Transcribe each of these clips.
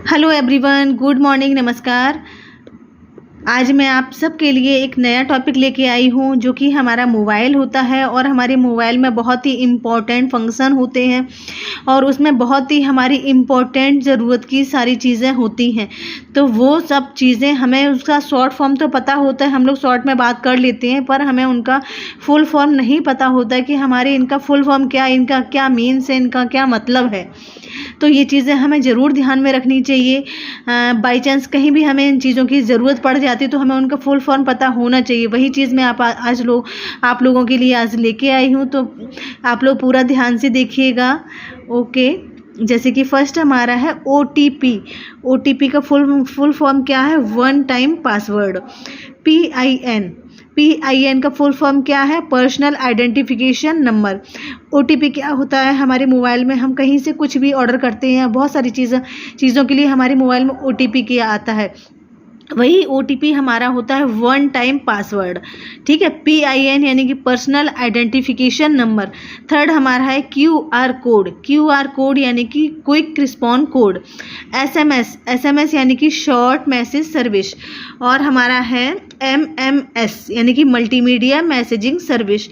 Hello everyone, good morning, नमस्कार। आज मैं आप सबके लिए एक नया टॉपिक लेके आई हूँ जो कि हमारा मोबाइल होता है और हमारे मोबाइल में बहुत ही इम्पोर्टेंट फंक्शन होते हैं और उसमें बहुत ही हमारी इम्पोर्टेंट ज़रूरत की सारी चीज़ें होती हैं। तो वो सब चीज़ें हमें उसका शॉर्ट फॉर्म तो पता होता है, हम लोग शॉर्ट में बात कर लेते हैं, पर हमें उनका फुल फॉर्म नहीं पता होता है कि हमारे इनका फुल फॉर्म क्या, इनका क्या मीन्स है, इनका क्या मतलब है। तो ये चीज़ें हमें ज़रूर ध्यान में रखनी चाहिए। बाई चांस कहीं भी हमें इन चीज़ों की ज़रूरत पड़ जाती है तो हमें उनका फुल फॉर्म पता होना चाहिए। वही चीज़ मैं आप लोगों के लिए आज लेके आई हूँ, तो आप लोग पूरा ध्यान से देखिएगा। ओके, जैसे कि फर्स्ट हमारा है OTP। OTP का फुल फॉर्म क्या है? One time password. PIN का फुल फॉर्म क्या है? Personal identification number. OTP क्या होता है? हमारे मोबाइल में हम कहीं से कुछ भी ऑर्डर करते हैं, बहुत सारी चीज़ों के लिए हमारे मोबाइल में OTP क्या आता है, वही OTP हमारा होता है वन टाइम पासवर्ड। ठीक है, PIN यानी कि पर्सनल आइडेंटिफिकेशन नंबर। थर्ड हमारा है QR कोड यानी कि क्विक रिस्पॉन्ड कोड। SMS यानी कि शॉर्ट मैसेज सर्विस। और हमारा है MMS यानी कि multimedia messaging service.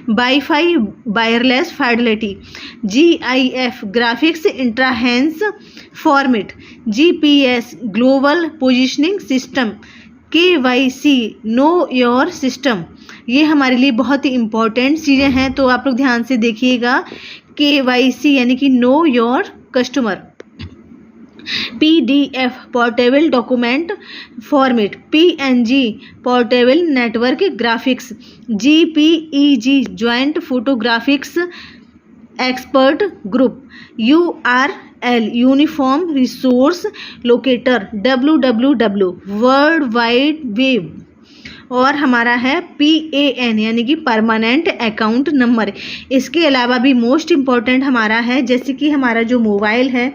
Wifi wireless fidelity. GIF graphics interference format. GPS global positioning system. KYC know your system. ये हमारे लिए बहुत ही इम्पोर्टेंट चीज़ें हैं, तो आप लोग ध्यान से देखिएगा। KYC यानी कि know your customer. PDF portable document format. PNG portable network graphics. JPEG joint photographics expert group. URL uniform resource locator. WWW world wide web. और हमारा है PAN यानी कि परमानेंट अकाउंट नंबर। इसके अलावा भी मोस्ट इम्पॉर्टेंट हमारा है, जैसे कि हमारा जो मोबाइल है,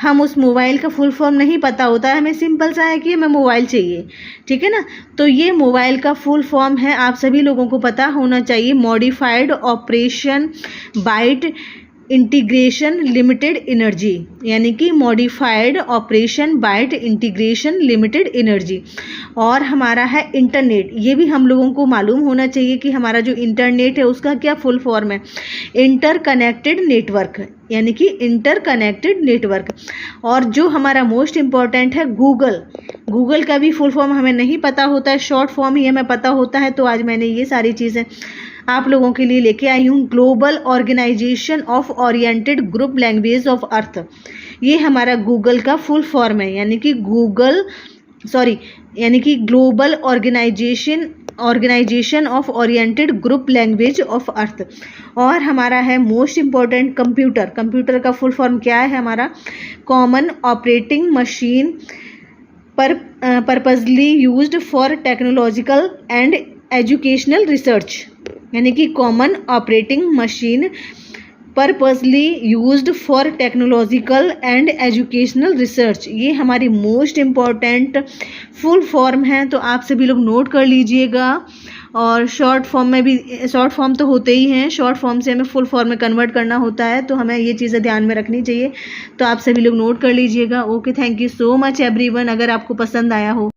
हम उस मोबाइल का फुल फॉर्म नहीं पता होता है, हमें सिंपल सा है कि हमें मोबाइल चाहिए। ठीक है ना, तो ये मोबाइल का फुल फॉर्म है, आप सभी लोगों को पता होना चाहिए। Modified operation byte integration limited energy यानी कि modified operation byte integration limited energy. और हमारा है इंटरनेट। ये भी हम लोगों को मालूम होना चाहिए कि हमारा जो इंटरनेट है उसका क्या फुल फॉर्म है। इंटरकनेक्टेड नेटवर्क यानी कि इंटरकनेक्टेड नेटवर्क। और जो हमारा मोस्ट इम्पॉर्टेंट है गूगल का भी फुल फॉर्म हमें नहीं पता होता है, शॉर्ट फॉर्म ही हमें पता होता है। तो आज मैंने ये सारी चीज़ें आप लोगों के लिए लेके आई हूँ। Global organization of oriented group language of earth, ये हमारा गूगल का फुल फॉर्म है, यानी कि global organization of oriented group language of earth. और हमारा है मोस्ट इम्पॉर्टेंट कंप्यूटर का फुल फॉर्म क्या है हमारा? Common operating machine purposely used for technological and educational research, यानी कि common operating machine purposely used for technological and educational research. ये हमारी मोस्ट इम्पॉर्टेंट फुल फॉर्म है, तो आप सभी लोग नोट कर लीजिएगा। और शॉर्ट फॉर्म तो होते ही हैं, शॉर्ट फॉर्म से हमें फुल फॉर्म में कन्वर्ट करना होता है, तो हमें ये चीज़ें ध्यान में रखनी चाहिए। तो आप सभी लोग नोट कर लीजिएगा। Okay, thank you so much everyone. अगर आपको पसंद आया हो